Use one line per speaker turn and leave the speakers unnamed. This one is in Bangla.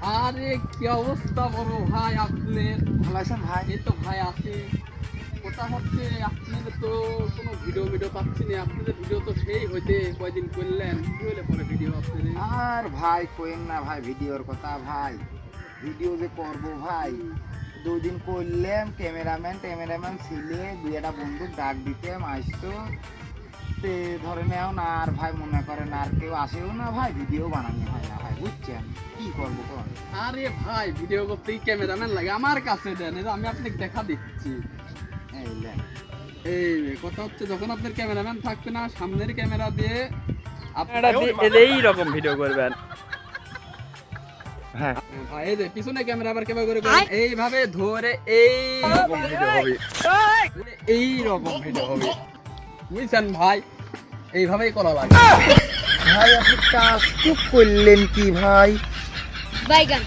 আরে কি অবস্থা বড় ভাই আপনার?
ভালো আছেন ভাই?
এই তো ভাই আছে। কথা হচ্ছে আপনার তো কোনো ভিডিও পাচ্ছি না। আপনাদের ভিডিও তো সেই হইতে কয়দিন করলেন, কি হইলে পরে ভিডিও আপনার?
আর ভাই কোয়েন না ভাই ভিডিওর কথা ভাই। ভিডিও যে করবো ভাই, 2 দিন করলাম, ক্যামেরাম্যান ছিলে 2-একটা বন্ধু ডাক দিতে আসতো, তে ধরে নেও না। আর ভাই মনে করেন আর কেউ আসেও না ভাই, ভিডিও বানানো হয় না ভাই, বুঝছেন কি করবো কোন?
আরে ভাই ভিডিও করতে ক্যামেরাম্যান লাগে, আমার কাছে দেন, এই যে আমি আপনাকে দেখা দিচ্ছি।
এই লেন।
এই কথা হচ্ছে যখন আপনার ক্যামেরাম্যান থাকবে না, সামনের ক্যামেরা দিয়ে
আপনারা এই রকম ভিডিও করবেন।
হ্যাঁ
ভাই এই যে পিছনে ক্যামেরা আবার কেমন করে করবেন, এইভাবে ধরে এই
রকম ভিডিও হবে।
এই রকম ভিডিও হবে, বুঝছেন ভাই? এইভাবেই করা লাগে।
ভাই আপনি কাজ খুব করলেন কি ভাই?
বাইগান